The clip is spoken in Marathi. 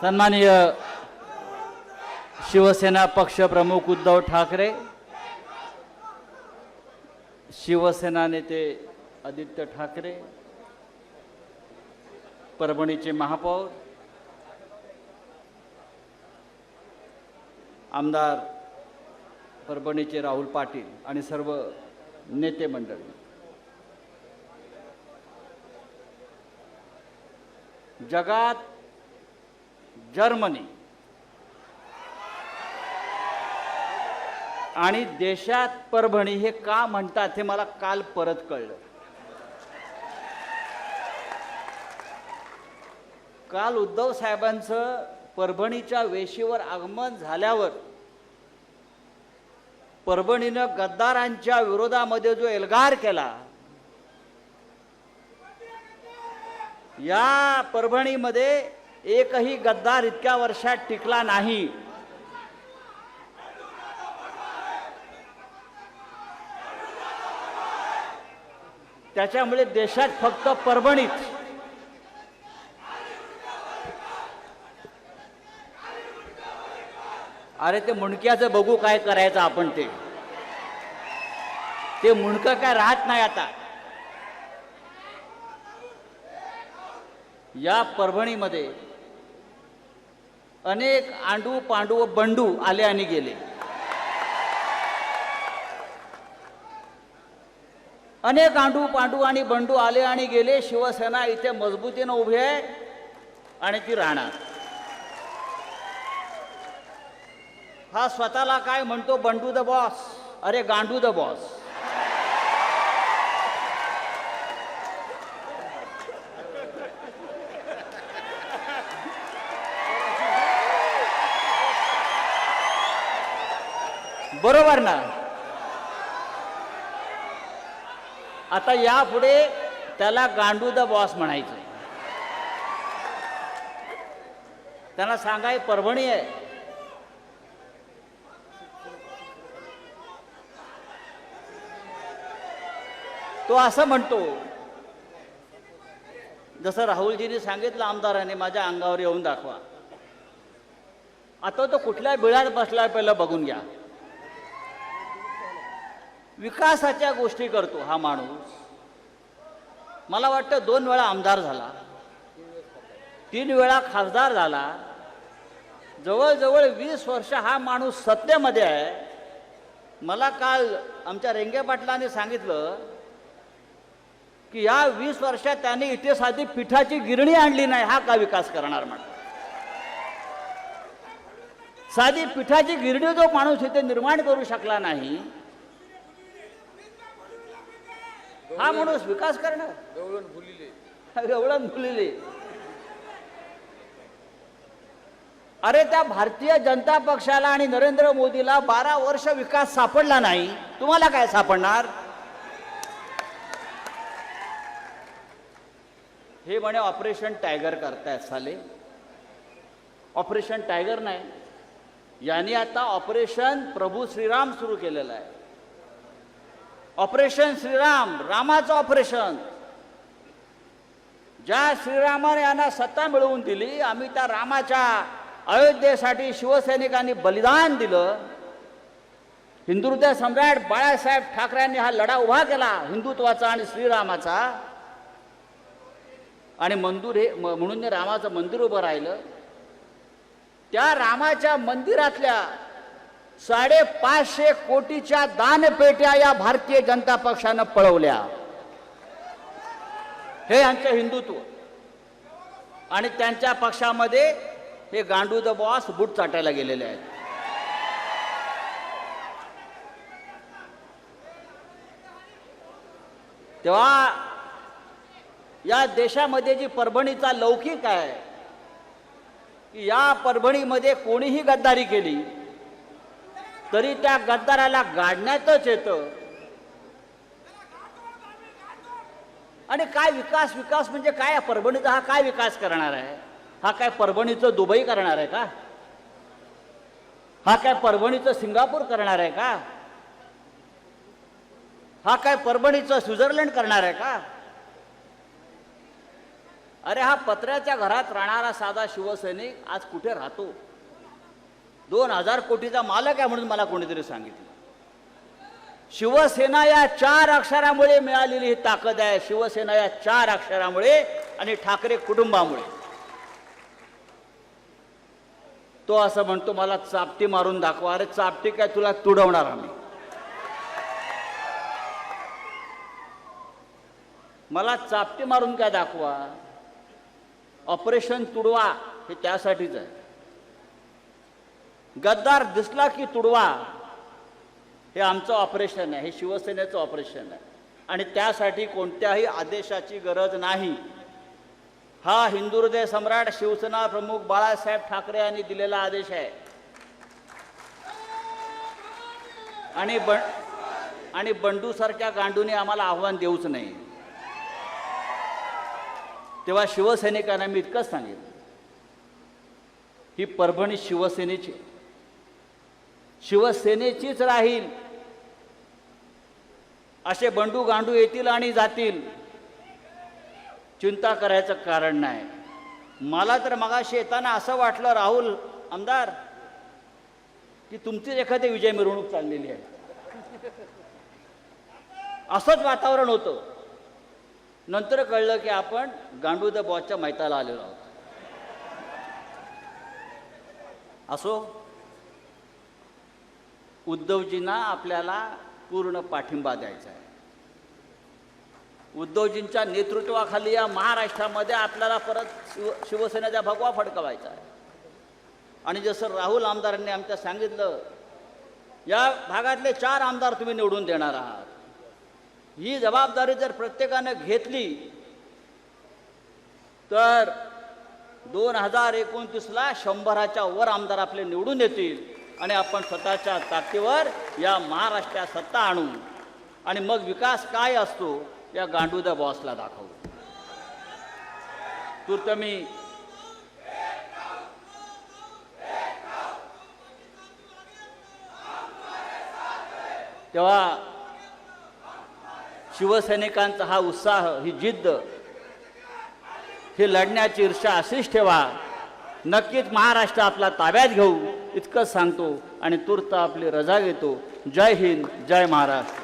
सन्माननीय शिवसेना पक्षप्रमुख उद्धव ठाकरे, शिवसेना नेते आदित्य ठाकरे, परभणीचे महापौर, आमदार परभणीचे राहुल पाटील आणि सर्व नेते मंडळी, जगात जर्मनी आणि देशात परभणी हे का म्हणतात हे मला काल परत कळलं. काल उद्धव साहेबांचं परभणीच्या वेशीवर आगमन झाल्यावर परभणीनं गद्दारांच्या विरोधामध्ये जो एल्गार केला, या परभणीमध्ये एकही गद्दार इतक्या वर्षात टिकला नाही. त्याच्यामुळे देशात फक्त परभणीत अरे ते मुंडक्याचं बघू काय करायचं आपण, ते मुंडकं काय राहत नाही आता. या परभणीमध्ये अनेक आंडू पांडू व बंडू आले आणि गेले. अनेक आंडू पांडू आणि बंडू आले आणि गेले. शिवसेना इथे मजबूतीनं उभी आहे आणि ती राहणार. हा स्वतःला काय म्हणतो, बंडू द बॉस. अरे गांडू द बॉस. बरोबर ना. आता यापुढे त्याला गांडू द बॉस म्हणायचं. त्यांना सांगाय परभणी आहे. तो असं म्हणतो, जसं राहुलजींनी सांगितलं आमदारांनी, माझ्या अंगावर येऊन दाखवा. आता तो कुठल्या बिळात बसला पहिलं बघून घ्या. विकासाच्या गोष्टी करतो हा माणूस. मला वाटतं 2 वेळा आमदार झाला, 3 वेळा खासदार झाला. जवळजवळ 20 वर्ष हा माणूस सत्तेमध्ये आहे. मला काल आमच्या रेंगे पाटलांनी सांगितलं की या 20 वर्षात त्यांनी इथे साधी पिठाची गिरणी आणली नाही. हा का विकास करणार म्हणा. साधी पिठाची गिरणी जो माणूस इथे निर्माण करू शकला नाही, हा माणूस विकास करणार. गवळण फुलिले. अरे त्या भारतीय जनता पक्षाला आणि नरेंद्र मोदीला 12 वर्ष विकास सापडला नाही, तुम्हाला काय सापडणार. हे म्हणे ऑपरेशन टायगर करतायत साले. ऑपरेशन टायगर नाही, यांनी आता ऑपरेशन प्रभू श्रीराम सुरू केलेलं आहे. ऑपरेशन श्रीराम, रामाचं ऑपरेशन. ज्या श्रीरामाने यांना सत्ता मिळवून दिली, आम्ही त्या रामाच्या अयोध्येसाठी शिवसैनिकांनी बलिदान दिलं. हिंदुहृदय सम्राट बाळासाहेब ठाकरेंनी हा लढा उभा केला हिंदुत्वाचा आणि श्रीरामाचा. आणि मंदिर हे म्हणून रामाचं मंदिर उभं राहिलं. त्या रामाच्या मंदिरातल्या 550 कोटीच्या दानपेट्या या भारतीय जनता पक्षानं पळवल्या. हे यांचं हिंदुत्व. आणि त्यांच्या पक्षामध्ये हे गांडू द बॉस बूट चाटायला गेलेले आहेत. तेव्हा या देशामध्ये जी परभणीचा लौकिक आहे की या परभणीमध्ये कोणीही गद्दारी केली तरी त्या गद्दाराला गाडण्यातच येतं. आणि काय विकास, विकास म्हणजे काय. परभणीचा हा काय विकास करणार आहे. हा काय परभणीचं दुबई करणार आहे का. हा काय परभणीचं सिंगापूर करणार आहे का. हा काय परभणीचं स्वित्झर्लंड करणार आहे का. अरे हा पत्र्याच्या घरात राहणारा साधा शिवसैनिक आज कुठे राहतो? 2000 कोटीचा मालक आहे म्हणून मला कोणीतरी सांगितलं. शिवसेना या 4 अक्षरामुळे मिळालेली ही ताकद आहे. शिवसेना या 4 अक्षरामुळे आणि ठाकरे कुटुंबामुळे. तो असं म्हणतो मला चापटी मारून दाखवा. अरे चापटी काय तुला तुडवणार आम्ही. मला चापटी मारून काय दाखवा. ऑपरेशन तुडवा हे त्यासाठीच आहे. गद्दार दिसला की तुडवा हे आमचं ऑपरेशन आहे. हे शिवसेनेचं ऑपरेशन आहे आणि त्यासाठी कोणत्याही आदेशाची गरज नाही. हा हिंदू हृदय सम्राट शिवसेना प्रमुख बाळासाहेब ठाकरे यांनी दिलेला आदेश आहे. आणि बंडू सारख्या गांडूने आम्हाला आव्हान देऊच नाही. तेव्हा शिवसैनिकांना मी इतकंच सांगितलं, ही परभणी शिवसेनेची, शिवसेनेचीच राहील. असे बंडू गांडू येतील आणि जातील, चिंता करायचं कारण नाही. मला तर मगाशी येताना असं वाटलं राहुल आमदार की तुमचीच एखादी विजय मिरवणूक चाललेली आहे. असंच वातावरण होतं. नंतर कळलं की आपण गांडू द बॉसच्या मैताला आलेलो आहोत. असो, उद्धवजींना आपल्याला पूर्ण पाठिंबा द्यायचा आहे. उद्धवजींच्या नेतृत्वाखाली या महाराष्ट्रामध्ये आपल्याला परत शिवसेनेचा भगवा फडकवायचा आहे. आणि जसं राहुल आमदारांनी आमच्या सांगितलं, या भागातले 4 आमदार तुम्ही निवडून देणार आहात. ही जबाबदारी जर प्रत्येकानं घेतली तर 2029ला 100च्या वर आमदार आपले निवडून येतील आणि आपण स्वतःच्या ताकदीवर या महाराष्ट्रात सत्ता आणू आणि मग विकास काय असतो या गांडू द बॉसला दाखवू. तूर्त मी तेव्हा शिवसैनिकांचा हा उत्साह, ही जिद्द, ही लढण्याची ईर्षा अशीच ठेवा. नक्कीच महाराष्ट्र आपला ताब्यात घेऊ इतकंच सांगतो आणि तूर्त आपली रजा घेतो. जय हिंद, जय महाराष्ट्र.